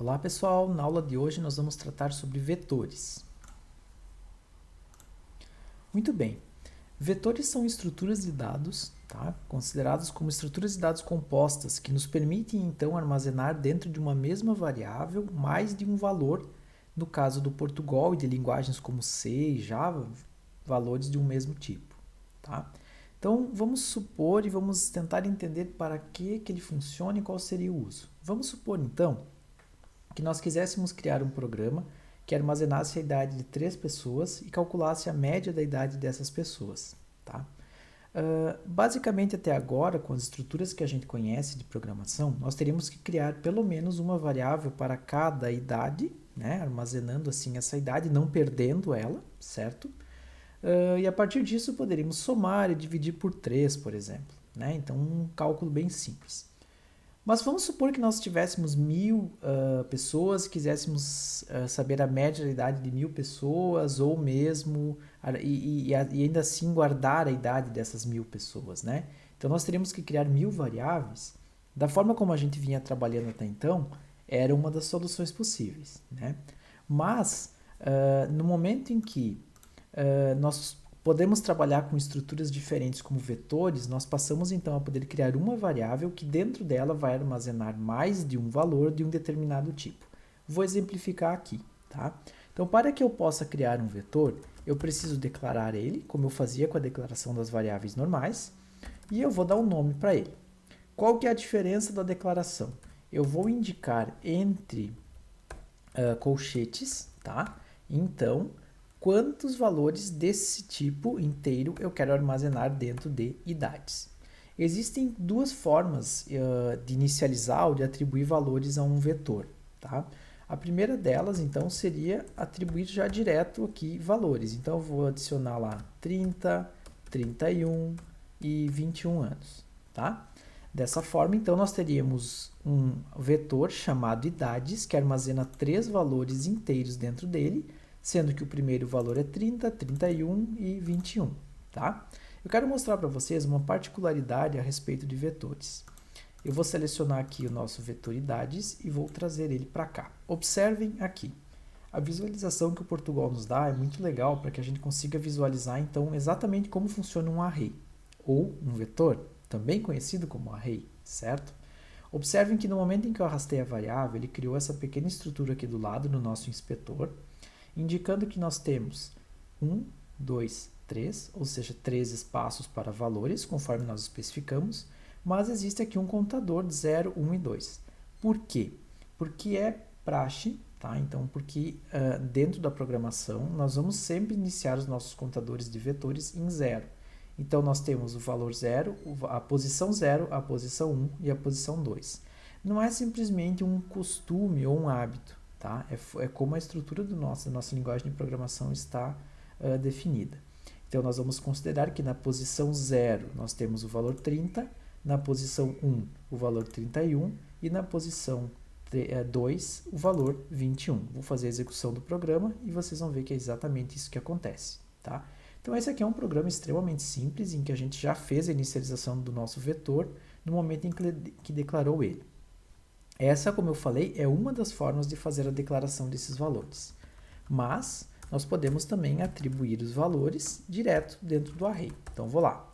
Olá pessoal, na aula de hoje nós vamos tratar sobre vetores. Muito bem, vetores são estruturas de dados, tá? Considerados como estruturas de dados compostas que nos permitem então armazenar dentro de uma mesma variável mais de um valor, no caso do Portugal e de linguagens como C e Java, valores de um mesmo tipo, tá? Então vamos supor e vamos tentar entender para que ele funciona e qual seria o uso. Vamos supor então que nós quiséssemos criar um programa que armazenasse a idade de 3 pessoas e calculasse a média da idade dessas pessoas. Tá? Basicamente, até agora, com as estruturas que a gente conhece de programação, nós teríamos que criar pelo menos uma variável para cada idade, né? Armazenando assim essa idade, não perdendo ela, certo? E a partir disso poderíamos somar e dividir por 3, por exemplo. Né? Então, um cálculo bem simples. Mas vamos supor que nós tivéssemos 1.000 pessoas e quiséssemos saber a média da idade de 1.000 pessoas ou mesmo e ainda assim guardar a idade dessas 1.000 pessoas, né? Então nós teríamos que criar 1.000 variáveis. Da forma como a gente vinha trabalhando até então, era uma das soluções possíveis, né? Mas no momento em que nós podemos trabalhar com estruturas diferentes como vetores, nós passamos então a poder criar uma variável que dentro dela vai armazenar mais de um valor de um determinado tipo. Vou exemplificar aqui, tá? Então, para que eu possa criar um vetor, eu preciso declarar ele, como eu fazia com a declaração das variáveis normais, e eu vou dar um nome para ele. Qual que é a diferença da declaração? Eu vou indicar entre colchetes, tá? Então, quantos valores desse tipo inteiro eu quero armazenar dentro de idades. Existem duas formas de inicializar ou de atribuir valores a um vetor. Tá? A primeira delas, então, seria atribuir já direto aqui valores. Então, eu vou adicionar lá 30, 31 e 21 anos. Tá? Dessa forma, então, nós teríamos um vetor chamado idades, que armazena 3 valores inteiros dentro dele, sendo que o primeiro valor é 30, 31 e 21, tá? Eu quero mostrar para vocês uma particularidade a respeito de vetores. Eu vou selecionar aqui o nosso vetor idades e vou trazer ele para cá. Observem aqui. A visualização que o Portugal nos dá é muito legal para que a gente consiga visualizar, então, exatamente como funciona um array, ou um vetor, também conhecido como array, certo? Observem que no momento em que eu arrastei a variável, ele criou essa pequena estrutura aqui do lado no nosso inspetor, indicando que nós temos 1, 2, 3, ou seja, 3 espaços para valores, conforme nós especificamos, mas existe aqui um contador de 0, 1 e 2. Por quê? Porque é praxe, tá? Então, porque dentro da programação, nós vamos sempre iniciar os nossos contadores de vetores em 0. Então, nós temos o valor 0, a posição 0, a posição 1 e a posição 2. Não é simplesmente um costume ou um hábito. Tá? É como a estrutura da nossa linguagem de programação está definida. Então, nós vamos considerar que na posição 0 nós temos o valor 30, na posição 1 o valor 31 e na posição 2 o valor 21. Vou fazer a execução do programa e vocês vão ver que é exatamente isso que acontece. Tá? Então, esse aqui é um programa extremamente simples em que a gente já fez a inicialização do nosso vetor no momento em que declarou ele. Essa, como eu falei, é uma das formas de fazer a declaração desses valores. Mas nós podemos também atribuir os valores direto dentro do array. Então, vou lá.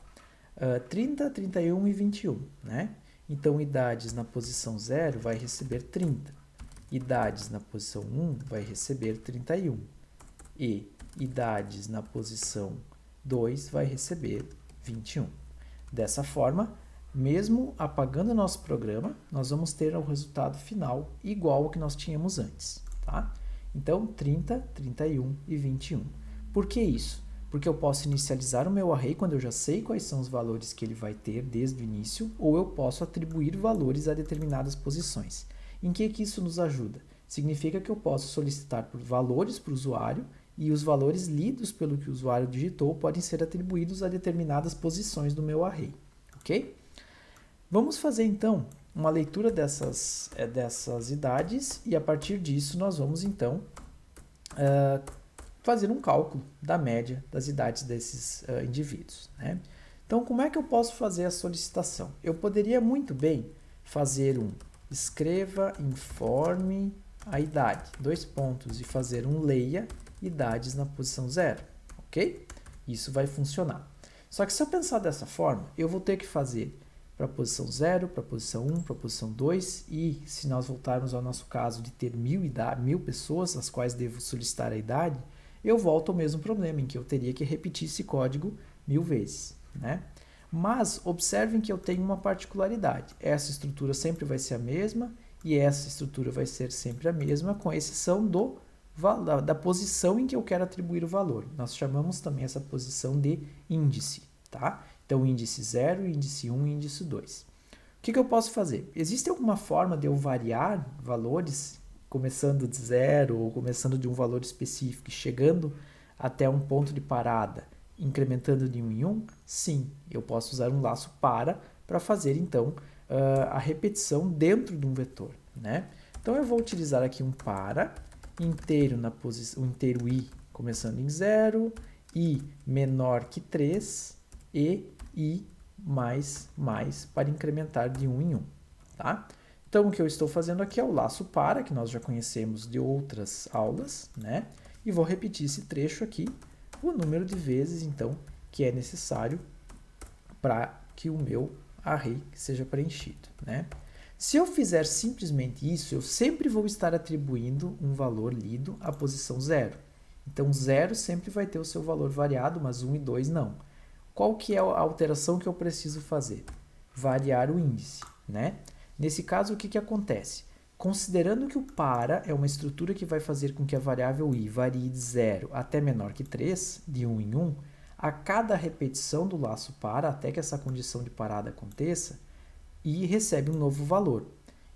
30, 31 e 21. Né? Então, idades na posição 0 vai receber 30. Idades na posição 1 vai receber 31. E idades na posição 2 vai receber 21. Dessa forma, mesmo apagando o nosso programa, nós vamos ter o resultado final igual ao que nós tínhamos antes. Tá? Então, 30, 31 e 21. Por que isso? Porque eu posso inicializar o meu array quando eu já sei quais são os valores que ele vai ter desde o início, ou eu posso atribuir valores a determinadas posições. Em que isso nos ajuda? Significa que eu posso solicitar por valores para o usuário e os valores lidos pelo que o usuário digitou podem ser atribuídos a determinadas posições do meu array. Ok? Vamos fazer então uma leitura dessas idades e a partir disso nós vamos então fazer um cálculo da média das idades desses indivíduos. Né? Então, como é que eu posso fazer a solicitação? Eu poderia muito bem fazer um escreva informe a idade, dois pontos, e fazer um leia idades na posição 0, ok? Isso vai funcionar. Só que se eu pensar dessa forma, eu vou ter que fazer para a posição 0, para a posição 1, para a posição 2, e se nós voltarmos ao nosso caso de ter 1000 pessoas, as quais devo solicitar a idade, eu volto ao mesmo problema, em que eu teria que repetir esse código 1000 vezes, né? Mas observem que eu tenho uma particularidade. Essa estrutura sempre vai ser a mesma e essa estrutura vai ser sempre a mesma, com exceção da posição em que eu quero atribuir o valor. Nós chamamos também essa posição de índice, tá? Então, índice 0, índice 1 e índice 2. O que eu posso fazer? Existe alguma forma de eu variar valores, começando de 0 ou começando de um valor específico, chegando até um ponto de parada, incrementando de 1 em 1? Sim, eu posso usar um laço para fazer, então, a repetição dentro de um vetor, né? Então, eu vou utilizar aqui um para, inteiro na posição, inteiro i começando em 0, i menor que 3 e i mais para incrementar de 1 em 1, tá? Então, o que eu estou fazendo aqui é o laço para, que nós já conhecemos de outras aulas, né? E vou repetir esse trecho aqui, o número de vezes, então, que é necessário para que o meu array seja preenchido, né? Se eu fizer simplesmente isso, eu sempre vou estar atribuindo um valor lido à posição 0. Então, 0 sempre vai ter o seu valor variado, mas 1 e 2 não. Qual que é a alteração que eu preciso fazer? Variar o índice, né? Nesse caso, o que acontece? Considerando que o para é uma estrutura que vai fazer com que a variável i varie de 0 até menor que 3, de 1 em 1, a cada repetição do laço para, até que essa condição de parada aconteça, i recebe um novo valor.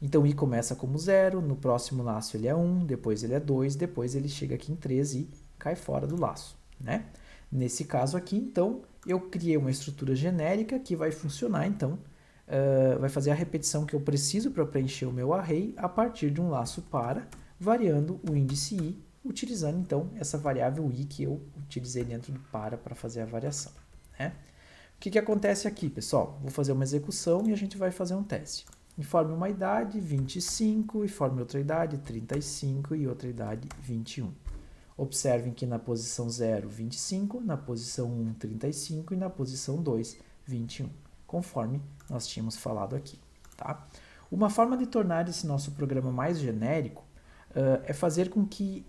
Então, i começa como 0, no próximo laço ele é 1, depois ele é 2, depois ele chega aqui em 3 e cai fora do laço, né? Nesse caso aqui, então, eu criei uma estrutura genérica que vai funcionar, então, vai fazer a repetição que eu preciso para preencher o meu array a partir de um laço para, variando o índice i, utilizando, então, essa variável i que eu utilizei dentro do para fazer a variação, né? O que acontece aqui, pessoal? Vou fazer uma execução e a gente vai fazer um teste. Informe uma idade, 25, informe outra idade, 35 e outra idade, 21. Observem que na posição 0, 25, na posição 1, 35 e na posição 2, 21, conforme nós tínhamos falado aqui, tá? Uma forma de tornar esse nosso programa mais genérico é fazer com que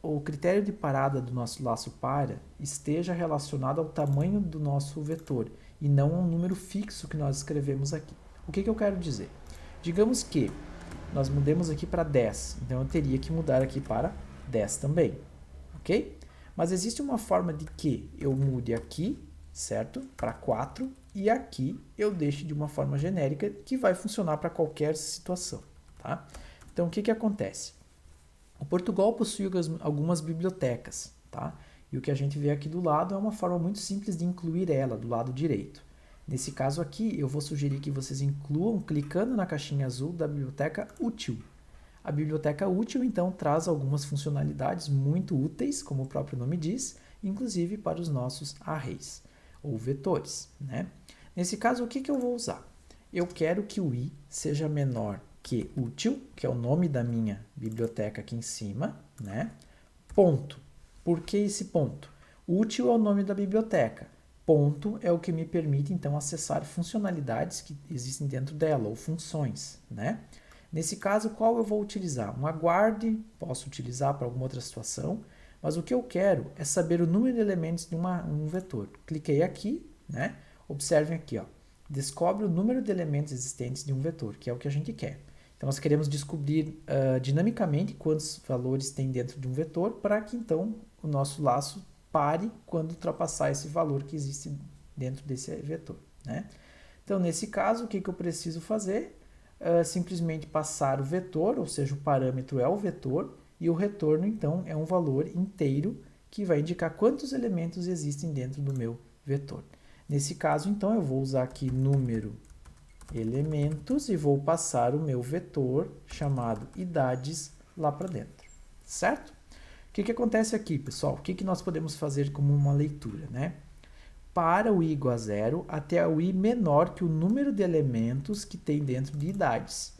o critério de parada do nosso laço para esteja relacionado ao tamanho do nosso vetor e não ao número fixo que nós escrevemos aqui. O que eu quero dizer? Digamos que nós mudemos aqui para 10, então eu teria que mudar aqui para 10 também, ok? Mas existe uma forma de que eu mude aqui, certo? Para 4 e aqui eu deixe de uma forma genérica que vai funcionar para qualquer situação, tá? Então, o que acontece? O Portugal possui algumas bibliotecas, tá? E o que a gente vê aqui do lado é uma forma muito simples de incluir ela, do lado direito. Nesse caso aqui, eu vou sugerir que vocês incluam clicando na caixinha azul da biblioteca útil. A biblioteca útil, então, traz algumas funcionalidades muito úteis, como o próprio nome diz, inclusive para os nossos arrays, ou vetores, né? Nesse caso, o que eu vou usar? Eu quero que o i seja menor que útil, que é o nome da minha biblioteca aqui em cima, né? Ponto. Por que esse ponto? Útil é o nome da biblioteca. Ponto é o que me permite, então, acessar funcionalidades que existem dentro dela, ou funções, né? Nesse caso, qual eu vou utilizar? Um aguarde, posso utilizar para alguma outra situação, mas o que eu quero é saber o número de elementos de um vetor. Cliquei aqui, né? Observem aqui, ó. Descobre o número de elementos existentes de um vetor, que é o que a gente quer. Então, nós queremos descobrir dinamicamente quantos valores tem dentro de um vetor para que, então, o nosso laço pare quando ultrapassar esse valor que existe dentro desse vetor, né? Então, nesse caso, o que eu preciso fazer? Simplesmente passar o vetor, ou seja, o parâmetro é o vetor, e o retorno, então, é um valor inteiro que vai indicar quantos elementos existem dentro do meu vetor. Nesse caso, então, eu vou usar aqui número elementos e vou passar o meu vetor chamado idades lá para dentro, certo? O que acontece aqui, pessoal? O que nós podemos fazer como uma leitura, né? Para o i igual a 0 até o i menor que o número de elementos que tem dentro de idades.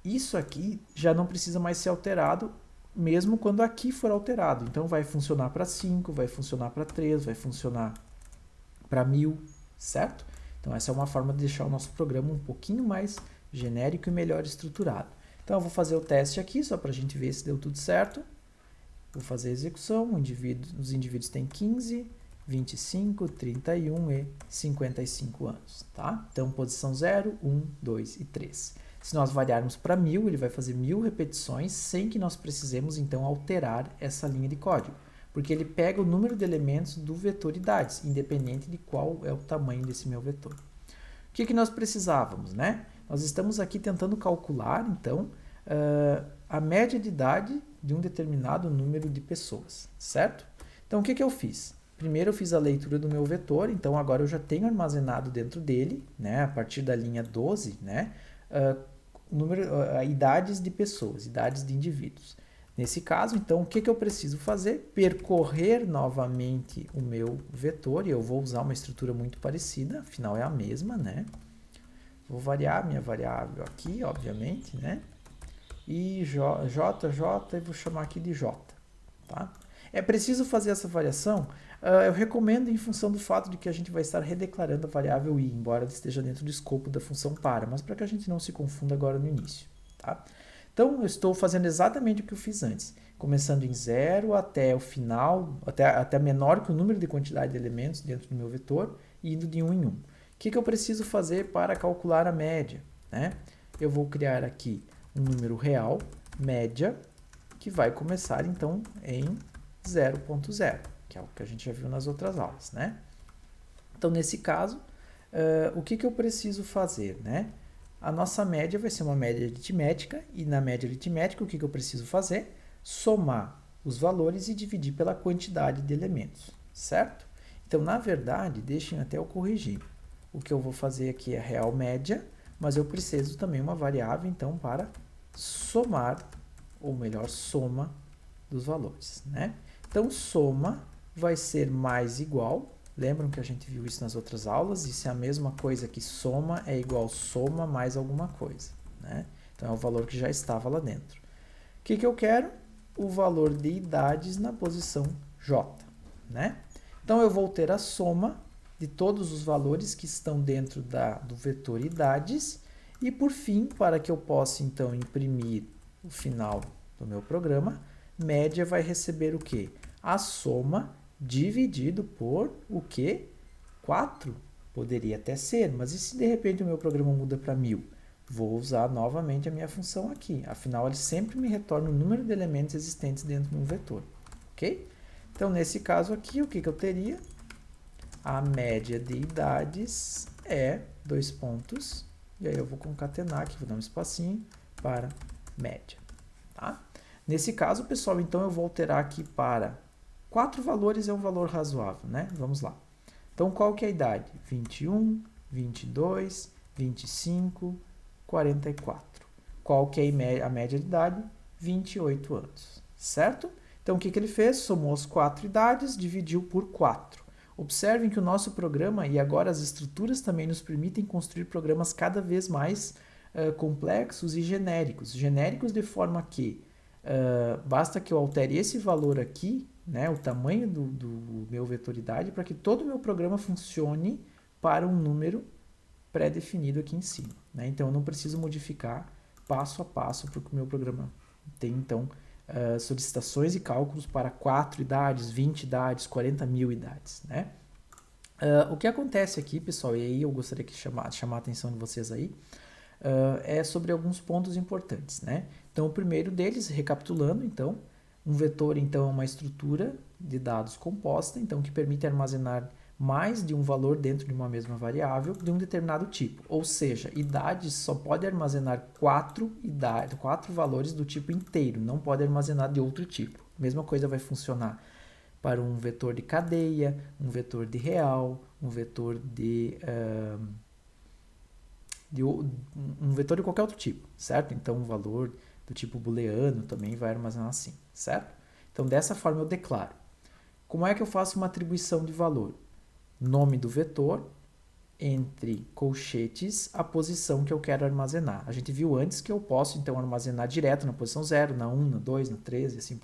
Isso aqui já não precisa mais ser alterado, mesmo quando aqui for alterado. Então vai funcionar para 5, vai funcionar para 3, vai funcionar para 1000, certo? Então essa é uma forma de deixar o nosso programa um pouquinho mais genérico e melhor estruturado. Então eu vou fazer o teste aqui, só para a gente ver se deu tudo certo. Vou fazer a execução, os indivíduos têm 15, 25, 31 e 55 anos, tá? Então posição 0, 1, 2 e 3. Se nós variarmos para 1000, ele vai fazer 1000 repetições sem que nós precisemos então alterar essa linha de código, porque ele pega o número de elementos do vetor idades, independente de qual é o tamanho desse meu vetor. O que nós precisávamos, né? Nós estamos aqui tentando calcular, então, a média de idade de um determinado número de pessoas, certo? Então, o que eu fiz? Primeiro eu fiz a leitura do meu vetor, então agora eu já tenho armazenado dentro dele, né, a partir da linha 12, né, idades de pessoas, idades de indivíduos. Nesse caso, então, o que eu preciso fazer? Percorrer novamente o meu vetor, e eu vou usar uma estrutura muito parecida, afinal é a mesma, né? Vou variar minha variável aqui, obviamente, né? E JJ, e vou chamar aqui de J, tá? É preciso fazer essa variação? Eu recomendo em função do fato de que a gente vai estar redeclarando a variável i, embora ela esteja dentro do escopo da função para, mas para que a gente não se confunda agora no início, tá? Então, eu estou fazendo exatamente o que eu fiz antes, começando em 0 até o final, até menor que o número de quantidade de elementos dentro do meu vetor, e indo de 1 em 1. O que eu preciso fazer para calcular a média, né? Eu vou criar aqui um número real, média, que vai começar, então, em 0.0, que é o que a gente já viu nas outras aulas, né? Então, nesse caso, o que eu preciso fazer, né? A nossa média vai ser uma média aritmética, e na média aritmética, o que eu preciso fazer? Somar os valores e dividir pela quantidade de elementos, certo? Então, na verdade, deixem até eu corrigir. O que eu vou fazer aqui é a real média, mas eu preciso também uma variável, então, para somar, ou melhor, soma dos valores, né? Então, soma vai ser mais igual. Lembram que a gente viu isso nas outras aulas? Isso é a mesma coisa que soma é igual soma mais alguma coisa, né? Então, é o valor que já estava lá dentro. O que eu quero? O valor de idades na posição J, né? Então, eu vou ter a soma de todos os valores que estão dentro do vetor idades. E, por fim, para que eu possa, então, imprimir o final do meu programa, média vai receber o quê? A soma dividido por o quê? 4? Poderia até ser, mas e se de repente o meu programa muda para 1000? Vou usar novamente a minha função aqui. Afinal, ele sempre me retorna o número de elementos existentes dentro de um vetor. Ok? Então, nesse caso aqui, o que eu teria? A média de idades é 2 pontos. E aí eu vou concatenar aqui, vou dar um espacinho para média. Tá? Nesse caso, pessoal, então eu vou alterar aqui para 4 valores é um valor razoável, né? Vamos lá. Então, qual que é a idade? 21, 22, 25, 44. Qual que é a média de idade? 28 anos, certo? Então, o que ele fez? Somou as 4 idades, dividiu por 4. Observem que o nosso programa, e agora as estruturas também nos permitem construir programas cada vez mais complexos e genéricos. Genéricos de forma que basta que eu altere esse valor aqui, né, o tamanho do meu vetoridade, para que todo o meu programa funcione para um número pré-definido aqui em cima, né? Então, eu não preciso modificar passo a passo, porque o meu programa tem, então, solicitações e cálculos para 4 idades, 20 idades, 40 mil idades, né? O que acontece aqui, pessoal, e aí eu gostaria de chamar a atenção de vocês aí, é sobre alguns pontos importantes, né? Então, o primeiro deles, recapitulando, então, um vetor, então, é uma estrutura de dados composta, então, que permite armazenar mais de um valor dentro de uma mesma variável de um determinado tipo. Ou seja, idades só pode armazenar 4 valores do tipo inteiro, não pode armazenar de outro tipo. A mesma coisa vai funcionar para um vetor de cadeia, um vetor de real, um vetor um vetor de qualquer outro tipo, certo? Então, um valor do tipo booleano também vai armazenar assim, certo? Então, dessa forma eu declaro. Como é que eu faço uma atribuição de valor? Nome do vetor, entre colchetes a posição que eu quero armazenar. A gente viu antes que eu posso, então, armazenar direto na posição 0, na 1, na 2, na 3 e assim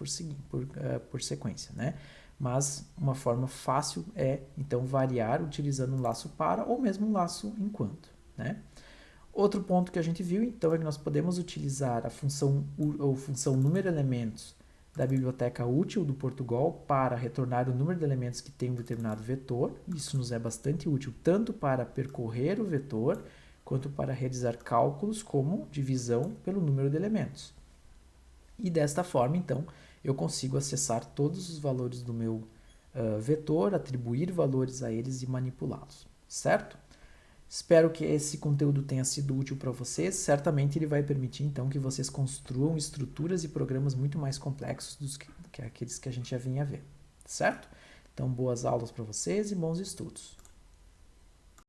por sequência, né? Mas uma forma fácil é, então, variar utilizando um laço para ou mesmo um laço enquanto, né? Outro ponto que a gente viu, então, é que nós podemos utilizar a função número elementos da biblioteca útil do Portugal para retornar o número de elementos que tem um determinado vetor. Isso nos é bastante útil tanto para percorrer o vetor, quanto para realizar cálculos como divisão pelo número de elementos. E desta forma, então, eu consigo acessar todos os valores do meu vetor, atribuir valores a eles e manipulá-los, certo? Espero que esse conteúdo tenha sido útil para vocês. Certamente ele vai permitir, então, que vocês construam estruturas e programas muito mais complexos do que aqueles que a gente já vinha ver, certo? Então, boas aulas para vocês e bons estudos.